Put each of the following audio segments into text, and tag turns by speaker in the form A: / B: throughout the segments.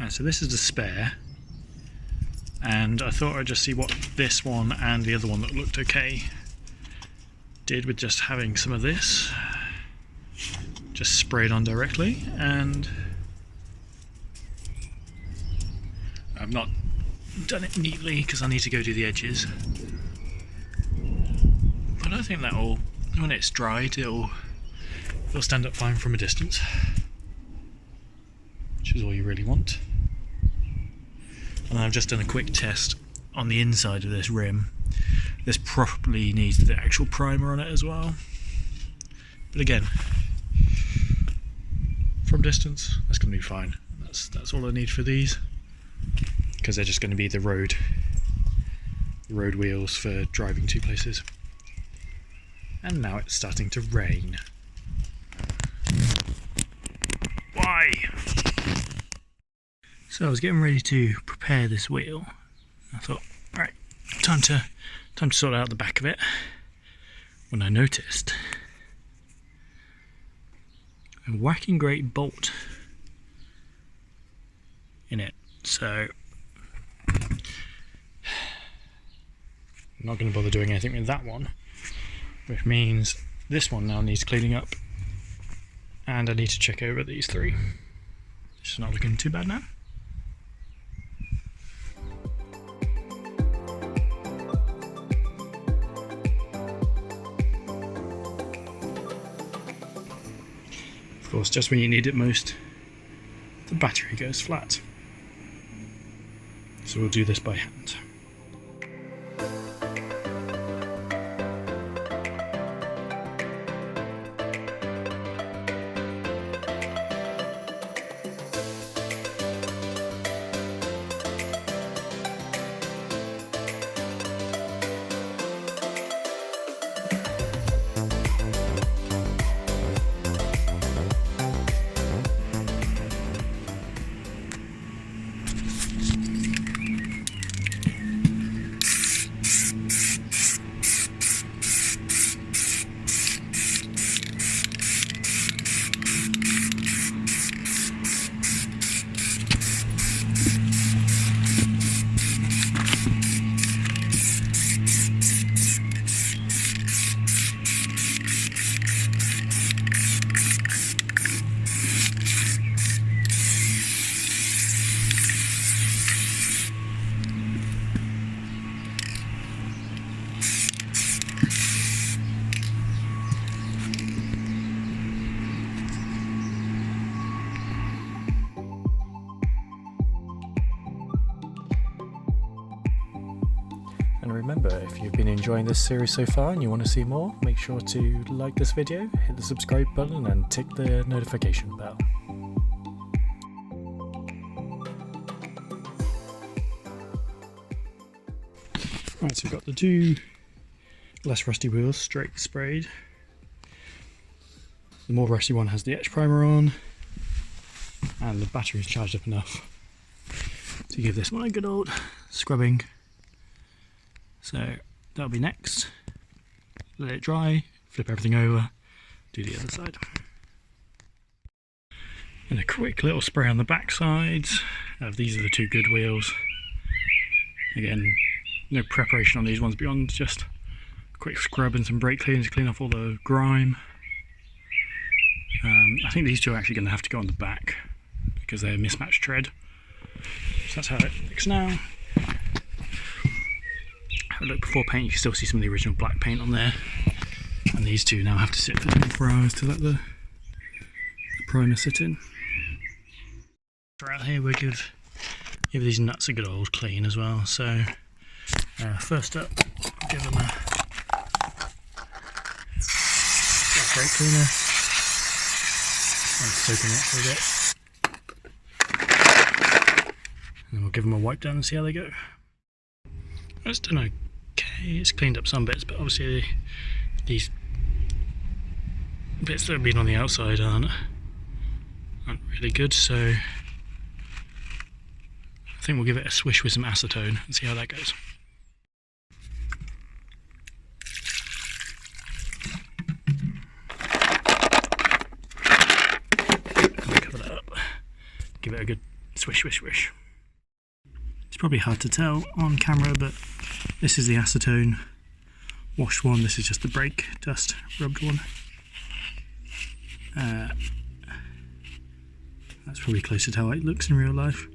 A: So this is the spare, and I thought I'd just see what this one and the other one that looked okay did with just having some of this just sprayed on directly. And I've not done it neatly because I need to go do the edges, but I think that'll, when it's dried, it'll stand up fine from a distance, which is all you really want. And I've just done a quick test on the inside of this rim. This probably needs the actual primer on it as well, but again, from distance that's going to be fine. That's all I need for these, because they're just going to be the road wheels for driving to places. And now it's starting to rain. Why? So I was getting ready to prepare this wheel. I thought, right, time to sort out the back of it, when I noticed a whacking great bolt in it. So I'm not going to bother doing anything with that one, which means this one now needs cleaning up, and I need to check over these three. It's not looking too bad now. Of course, just when you need it most, the battery goes flat. So we'll do this by hand. And remember, if you've been enjoying this series so far and you want to see more, make sure to like this video, hit the subscribe button and tick the notification bell. Right, so we've got the two less rusty wheels straight sprayed. The more rusty one has the etch primer on, and the battery's charged up enough to give this one a good old scrubbing. So that'll be next. Let it dry, flip everything over, do the other side. And a quick little spray on the back sides. These are the two good wheels. Again, no preparation on these ones beyond just a quick scrub and some brake cleaner to clean off all the grime. I think these two are actually going to have to go on the back because they're mismatched tread. So that's how it looks now. Have a look before paint, you can still see some of the original black paint on there. And these two now have to sit for 24 hours to let the primer sit in. Throughout here we'll give these nuts a good old clean as well. So first up, give them a brake cleaner and soaking it for a bit. And then we'll give them a wipe down and see how they go. It's done okay, it's cleaned up some bits, but obviously these bits that have been on the outside aren't really good, so I think we'll give it a swish with some acetone and see how that goes. Cover that up, give it a good Swish, swish, swish. It's probably hard to tell on camera, but this is the acetone washed one. This is just the brake dust rubbed one. That's probably closer to how it looks in real life.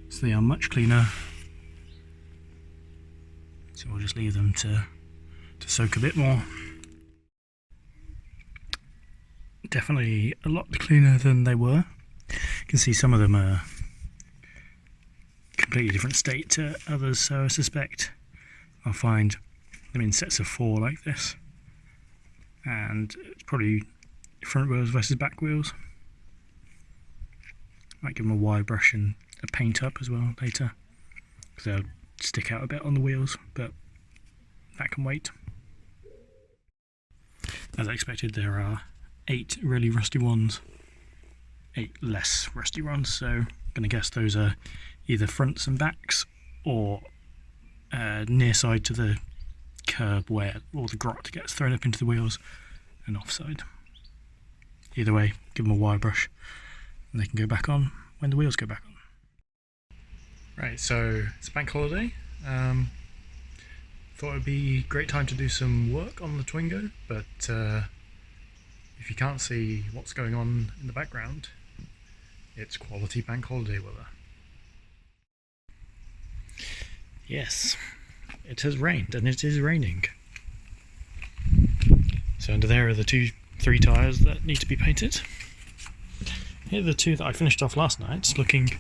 A: So they are much cleaner. So we'll just leave them to soak a bit more. Definitely a lot cleaner than they were. You can see some of them are completely different state to others, so I suspect I'll find them in sets of 4 like this. And it's probably front wheels versus back wheels. Might give them a wire brush and a paint up as well later, because they'll stick out a bit on the wheels, but that can wait. As I expected, there are 8 really rusty ones, 8 less rusty ones, so I'm going to guess those are either fronts and backs or near side to the curb where all the grot gets thrown up into the wheels, and offside. Either way, give them a wire brush and they can go back on when the wheels go back on. Right, so it's bank holiday. Thought it'd be a great time to do some work on the Twingo, but if you can't see what's going on in the background, it's quality bank holiday weather. Yes, it has rained, and it is raining. So under there are the 3 tyres that need to be painted. Here are the 2 that I finished off last night, looking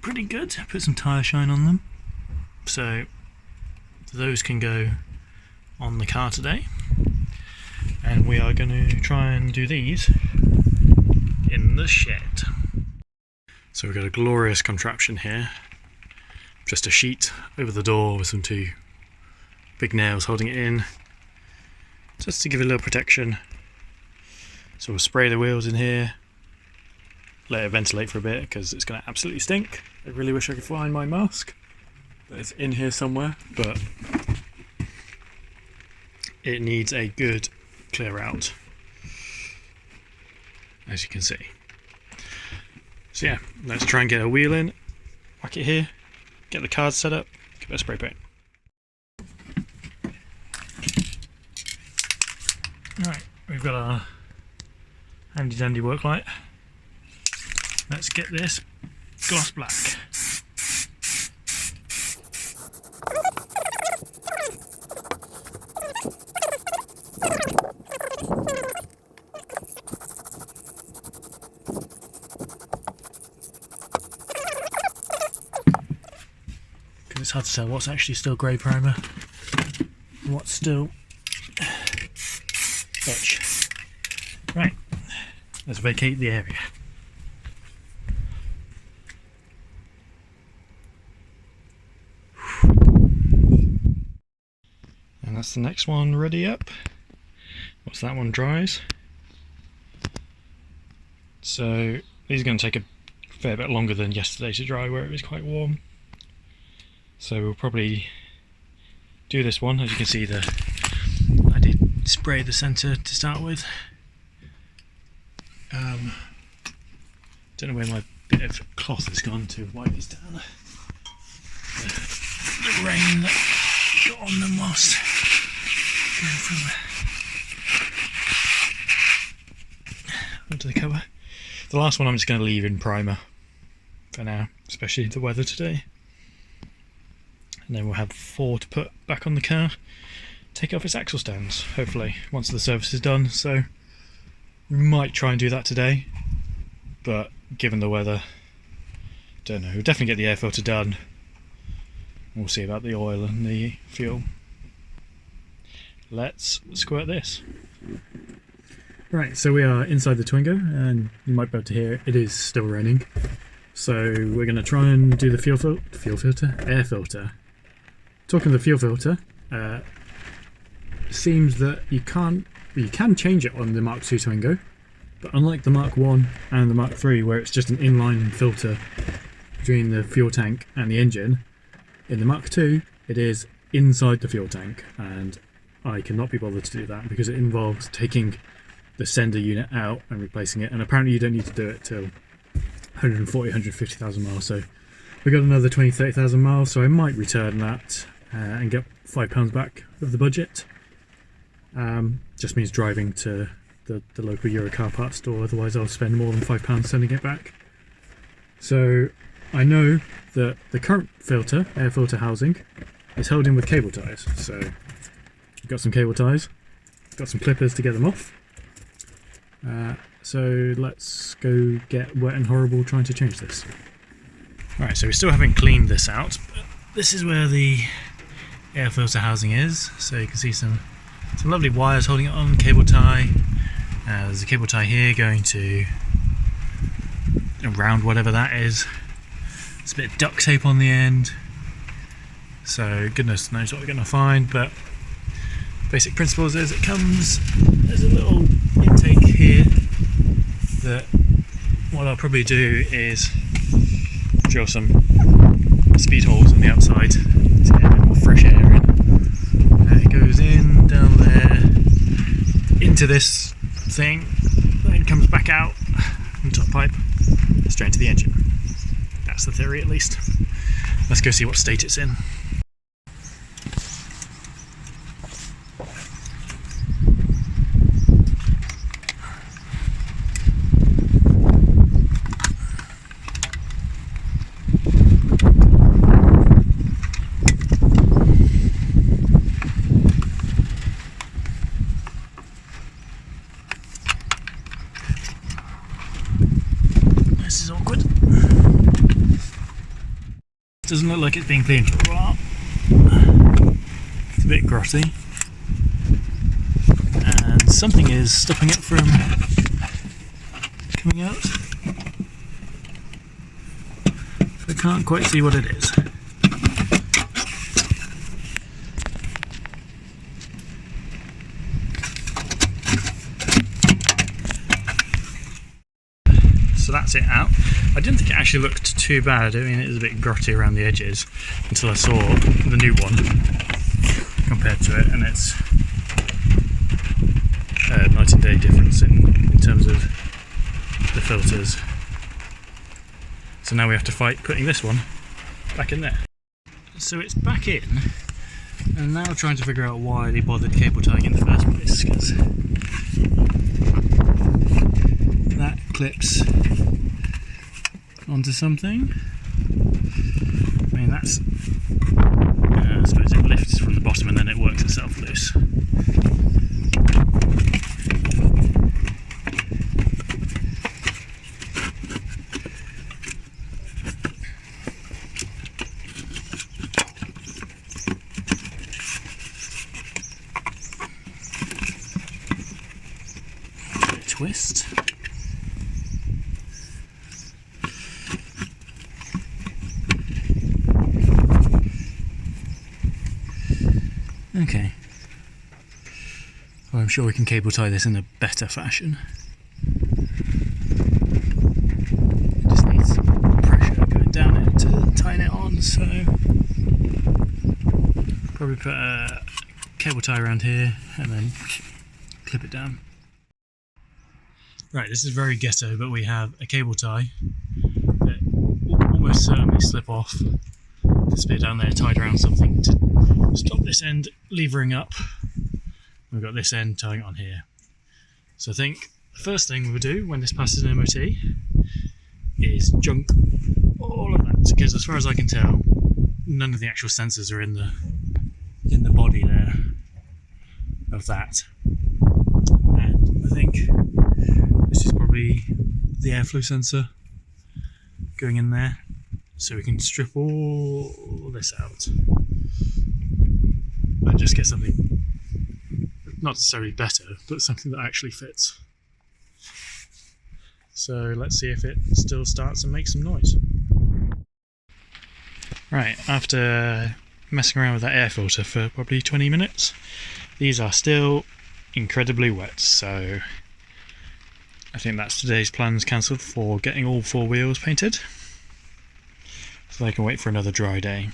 A: pretty good. I put some tyre shine on them, so those can go on the car today. And we are going to try and do these in the shed. So we've got a glorious contraption here. Just a sheet over the door with some 2 big nails holding it in, just to give it a little protection. So we'll spray the wheels in here, let it ventilate for a bit because it's going to absolutely stink. I really wish I could find my mask, but it's in here somewhere, but it needs a good clear out, as you can see. So yeah, let's try and get a wheel in, whack it here, get the cards set up, give it a spray paint. Right, we've got our handy dandy work light. Let's get this gloss black. Because it's hard to tell what's actually still grey primer and what's still etch. Right, let's vacate the area. And that's the next one ready up. Once that one dries. So these are going to take a fair bit longer than yesterday to dry, where it was quite warm. So we'll probably do this one. As you can see, I did spray the centre to start with. Don't know where my bit of cloth has gone to wipe this down. The rain that got on them whilst going from onto the cover. The last one I'm just going to leave in primer for now, especially the weather today. And then we'll have 4 to put back on the car, take off its axle stands, hopefully, once the service is done. So we might try and do that today, but given the weather, don't know. We'll definitely get the air filter done. We'll see about the oil and the fuel. Let's squirt this. Right, so we are inside the Twingo, and you might be able to hear it is still raining. So we're going to try and do the air filter. Talking of the fuel filter, seems that you can change it on the Mark II Twingo, but unlike the Mark I and the Mark III, where it's just an inline filter between the fuel tank and the engine, in the Mark II it is inside the fuel tank, and I cannot be bothered to do that because it involves taking the sender unit out and replacing it, and apparently you don't need to do it till 140, 150,000 miles, so we got another 20, 30,000 miles, so I might return that and get £5 back of the budget. Just means driving to the local Euro car parts store, otherwise I'll spend more than £5 sending it back. So I know that the current filter, air filter housing, is held in with cable ties, so I've got some cable ties, got some clippers to get them off. So let's go get wet and horrible trying to change this. Alright, so we still haven't cleaned this out, but this is where the air filter housing is. So you can see some lovely wires holding it on, cable tie. There's a cable tie here going to around whatever that is. There's a bit of duct tape on the end. So goodness knows what we're going to find, but basic principles is it comes, there's a little intake here that what I'll probably do is drill some speed holes on the outside to get a bit more fresh air in. It goes in, down there, into this thing, then comes back out from the top pipe, straight into the engine. That's the theory at least. Let's go see what state it's in. This is awkward. Doesn't look like it's being cleaned for a while. It's a bit grotty. And something is stopping it from coming out. I can't quite see what it is. So that's it out. I didn't think it actually looked too bad. I mean, it was a bit grotty around the edges until I saw the new one compared to it, and it's a night and day difference in terms of the filters. So now we have to fight putting this one back in there. So it's back in, and now trying to figure out why they bothered cable tying in the first place, because that clips onto something. I mean, that's I suppose it lifts from the bottom and then it works itself loose. Twist. Okay. Well, I'm sure we can cable tie this in a better fashion. It just needs pressure going down it to tighten it on, so probably put a cable tie around here and then clip it down. Right, this is very ghetto, but we have a cable tie that will almost certainly slip off. This bit down there tied around something to stop this end levering up. We've got this end tying on here. So I think the first thing we would do when this passes an MOT is junk all of that, because as far as I can tell, none of the actual sensors are in the body there of that. And I think this is probably the airflow sensor going in there, so we can strip all this out and just get something not necessarily better, but something that actually fits. So let's see if it still starts and makes some noise. Right, after messing around with that air filter for probably 20 minutes, these are still incredibly wet, so I think that's today's plans cancelled for getting all four wheels painted, so they can wait for another dry day.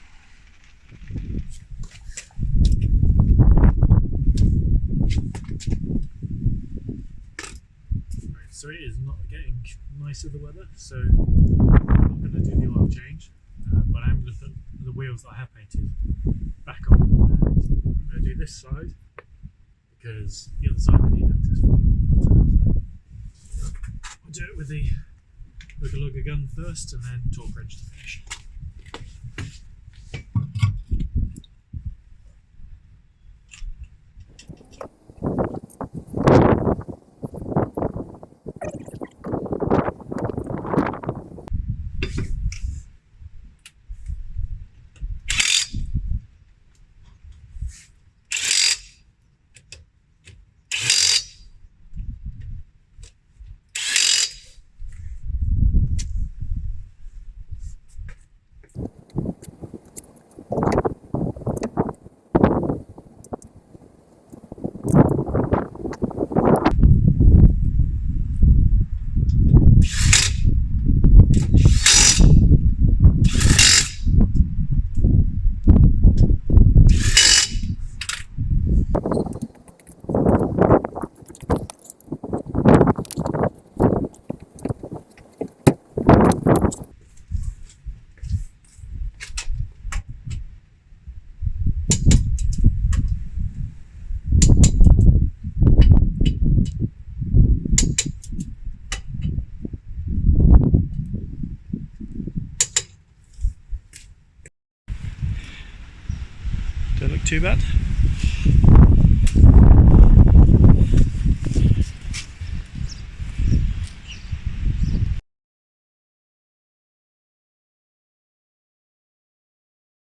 B: so it is not getting nicer, the weather, so I'm not going to do the oil change, but I'm going to put the wheels that I have painted back on, and I'm going to do this side because the other side I need access for the filter, so I'll do it with the lugger gun first and then torque wrench to finish.
A: Don't look too bad.